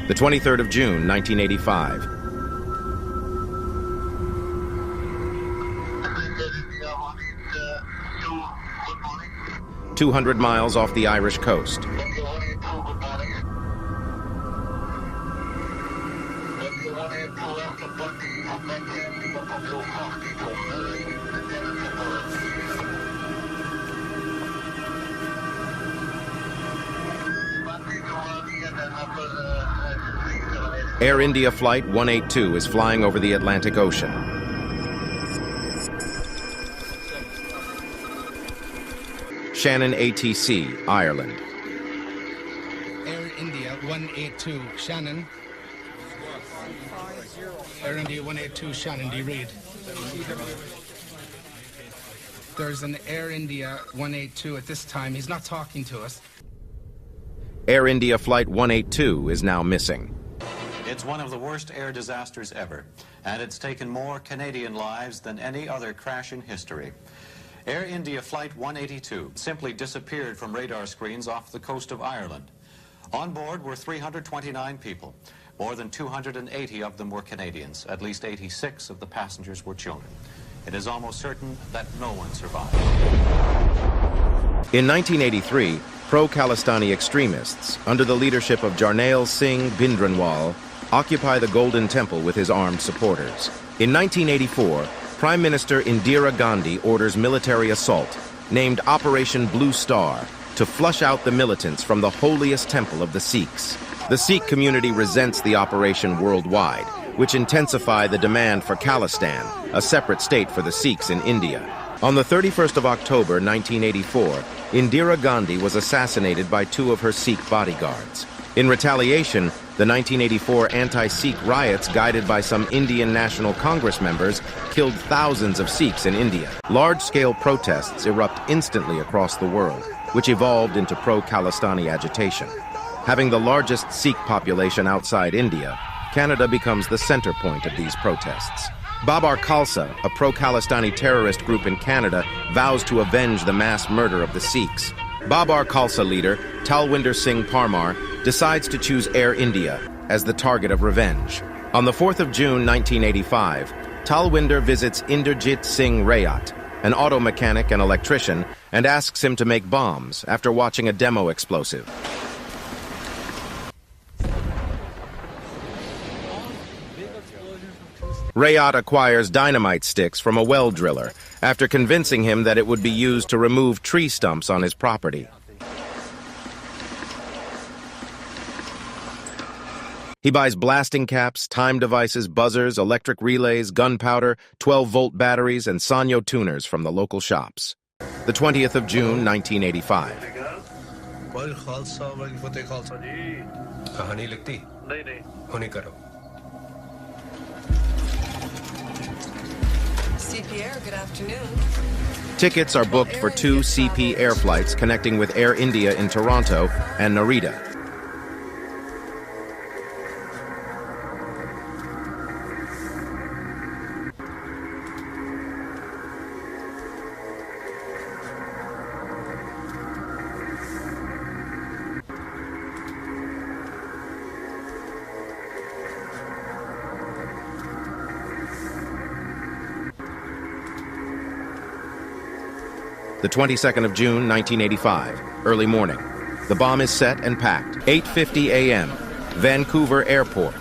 The 23rd of June, 1985. 200 miles off the Irish coast. Air India Flight 182 is flying over the Atlantic Ocean. Shannon ATC, Ireland. Air India 182, Shannon. Air India 182, Shannon, do you read? There's an Air India 182 at this time. He's not talking to us. Air India Flight 182 is now missing. It's one of the worst air disasters ever, and it's taken more Canadian lives than any other crash in history. Air India Flight 182 simply disappeared from radar screens off the coast of Ireland. On board were 329 people. More than 280 of them were Canadians. At least 86 of the passengers were children. It is almost certain that no one survived. In 1983, pro-Khalistani extremists, under the leadership of Jarnail Singh Bhindranwale, occupy the Golden Temple with his armed supporters. In 1984, Prime Minister Indira Gandhi orders military assault, named Operation Blue Star, to flush out the militants from the holiest temple of the Sikhs. The Sikh community resents the operation worldwide, which intensified the demand for Khalistan, a separate state for the Sikhs in India. On the 31st of October, 1984, Indira Gandhi was assassinated by two of her Sikh bodyguards. In retaliation, the 1984 anti-Sikh riots, guided by some Indian National Congress members, killed thousands of Sikhs in India. Large-scale protests erupt instantly across the world, which evolved into pro-Khalistani agitation. Having the largest Sikh population outside India, Canada becomes the center point of these protests. Babar Khalsa, a pro-Khalistani terrorist group in Canada, vows to avenge the mass murder of the Sikhs. Babar Khalsa leader, Talwinder Singh Parmar, decides to choose Air India as the target of revenge. On the 4th of June, 1985, Talwinder visits Inderjit Singh Rayat, an auto mechanic and electrician, and asks him to make bombs after watching a demo explosive. Rayat acquires dynamite sticks from a well driller after convincing him that it would be used to remove tree stumps on his property. He buys blasting caps, time devices, buzzers, electric relays, gunpowder, 12-volt batteries, and Sanyo tuners from the local shops. The 20th of June, 1985. CP Air, good afternoon. Tickets are booked for 2 CP Air flights connecting with Air India in Toronto and Narita. The 22nd of June, 1985, early morning. The bomb is set and packed. 8:50 a.m., Vancouver Airport.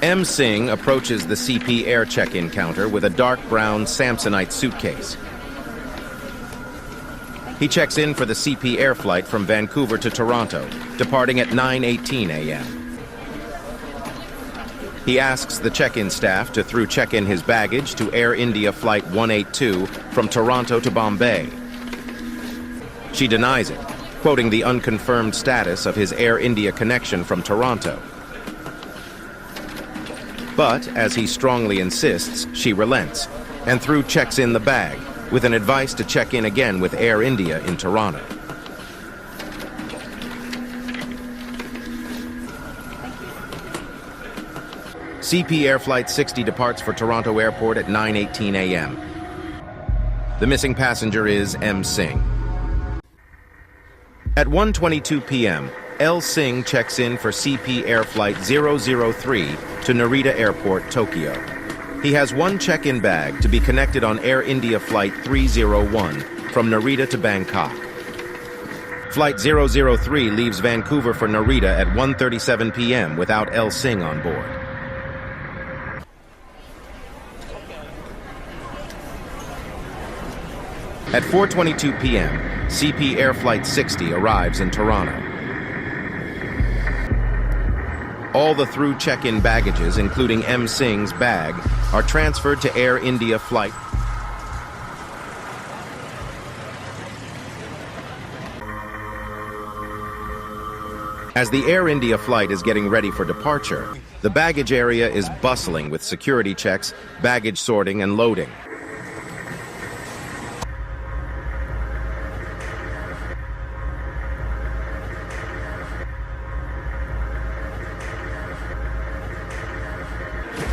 M. Singh approaches the CP Air check-in counter with a dark brown Samsonite suitcase. He checks in for the CP Air flight from Vancouver to Toronto, departing at 9:18 a.m. He asks the check-in staff to through check-in his baggage to Air India Flight 182 from Toronto to Bombay. She denies it, quoting the unconfirmed status of his Air India connection from Toronto. But, as he strongly insists, she relents, and through checks in the bag, with an advice to check in again with Air India in Toronto. CP Air Flight 60 departs for Toronto Airport at 9:18 a.m. The missing passenger is M. Singh. At 1:22 p.m., L. Singh checks in for CP Air Flight 003 to Narita Airport, Tokyo. He has one check-in bag to be connected on Air India Flight 301 from Narita to Bangkok. Flight 003 leaves Vancouver for Narita at 1:37 p.m. without L. Singh on board. At 4:22 p.m., CP Air Flight 60 arrives in Toronto. All the through check-in baggages, including M. Singh's bag, are transferred to Air India Flight. As the Air India flight is getting ready for departure, the baggage area is bustling with security checks, baggage sorting, and loading.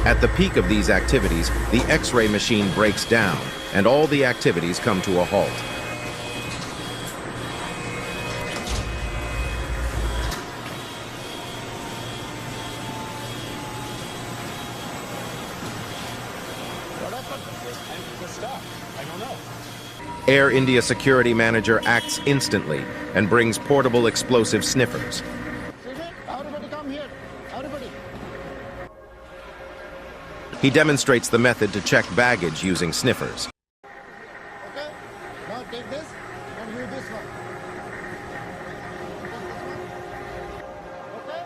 At the peak of these activities, the X-ray machine breaks down, and all the activities come to a halt. Air India security manager acts instantly and brings portable explosive sniffers. He demonstrates the method to check baggage using sniffers. Okay, now take this and use this one. Okay?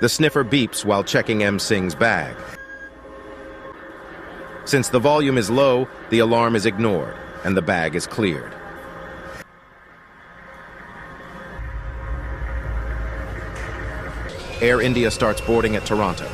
The sniffer beeps while checking M. Singh's bag. Since the volume is low, the alarm is ignored and the bag is cleared. Air India starts boarding at Toronto.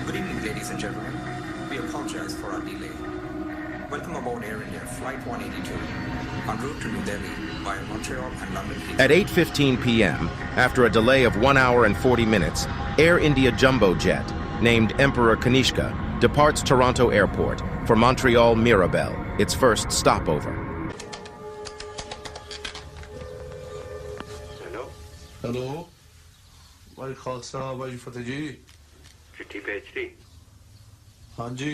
Good evening, ladies and gentlemen. We apologize for our delay. Welcome aboard Air India Flight 182, en route to New Delhi via Montreal and London. At 8:15 p.m., after a delay of 1 hour and 40 minutes, Air India jumbo jet, named Emperor Kanishka, departs Toronto Airport for Montreal Mirabel, its first stopover. Hello? Hello? भाई खालसा भाई फतेह जी चिट्ठी भेज दी हाँ जी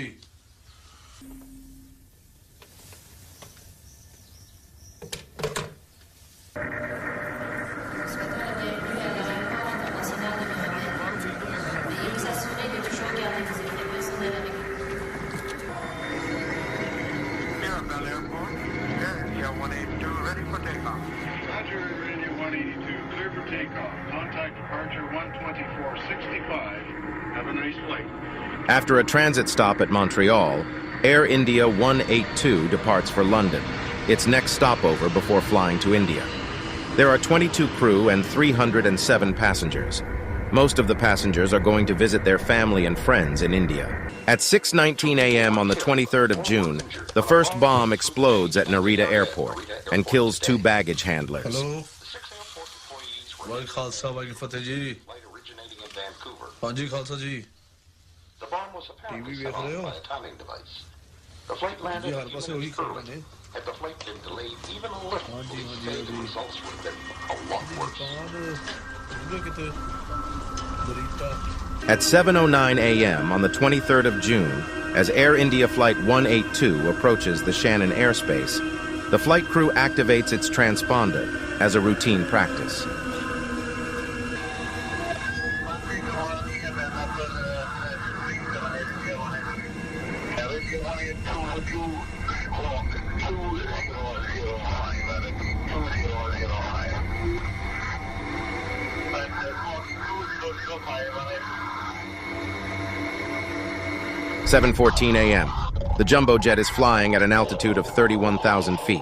Mirabel Airport, Air India 182, ready for takeoff. Roger, Air India 182, clear for takeoff. Contact departure 12465. Have a nice flight. After a transit stop at Montreal, Air India 182 departs for London, its next stopover before flying to India. There are 22 crew and 307 passengers. Most of the passengers are going to visit their family and friends in India. At 6:19 a.m. on the 23rd of June, the first bomb explodes at Narita Airport and kills 2 baggage handlers. Hello भाई खालसा भाई फतेह जी हाँ जी खालसा जी The bomb was apparently TV set off देख रहे हो? by a timing device. The flight landed ji her at पासे even वही early. खबर है Had the flight been delayed even a little, हाँ जी we हाँ say जी the हाँ results would have been a lot worse. जी कितने दरीता At 7:09 a.m. on the 23rd of June, as Air India Flight 182 approaches the Shannon airspace, the flight crew activates its transponder as a routine practice. At 7:14 a.m. The jumbo jet is flying at an altitude of 31,000 feet.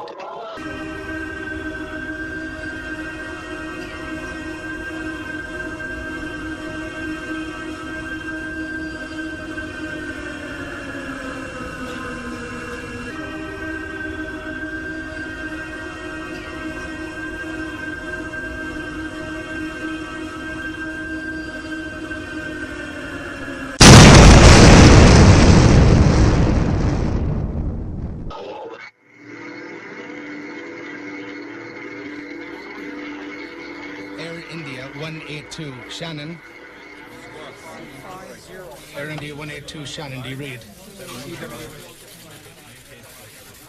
Air India 182, Shannon. Air India 182, Shannon, do you read?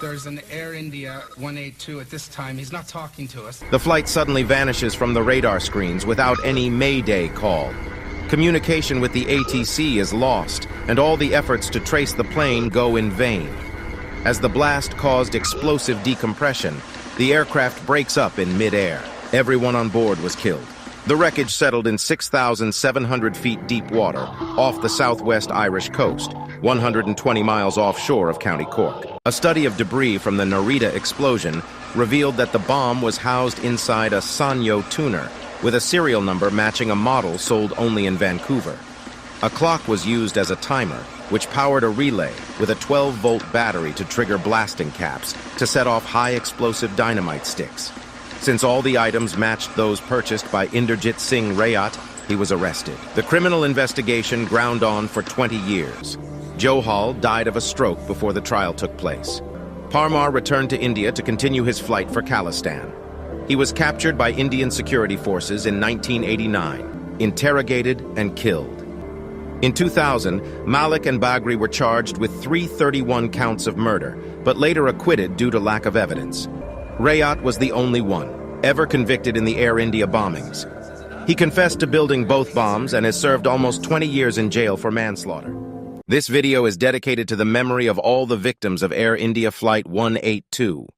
There's an Air India 182 at this time. He's not talking to us. The flight suddenly vanishes from the radar screens without any Mayday call. Communication with the ATC is lost, and all the efforts to trace the plane go in vain. As the blast caused explosive decompression, the aircraft breaks up in mid-air. Everyone on board was killed. The wreckage settled in 6,700 feet deep water off the southwest Irish coast, 120 miles offshore of County Cork. A study of debris from the Narita explosion revealed that the bomb was housed inside a Sanyo tuner with a serial number matching a model sold only in Vancouver. A clock was used as a timer, which powered a relay with a 12-volt battery to trigger blasting caps to set off high-explosive dynamite sticks. Since all the items matched those purchased by Inderjit Singh Rayat, he was arrested. The criminal investigation ground on for 20 years. Johal died of a stroke before the trial took place. Parmar returned to India to continue his flight for Khalistan. He was captured by Indian security forces in 1989, interrogated and killed. In 2000, Malik and Bagri were charged with 331 counts of murder, but later acquitted due to lack of evidence. Rayat was the only one ever convicted in the Air India bombings. He confessed to building both bombs and has served almost 20 years in jail for manslaughter. This video is dedicated to the memory of all the victims of Air India Flight 182.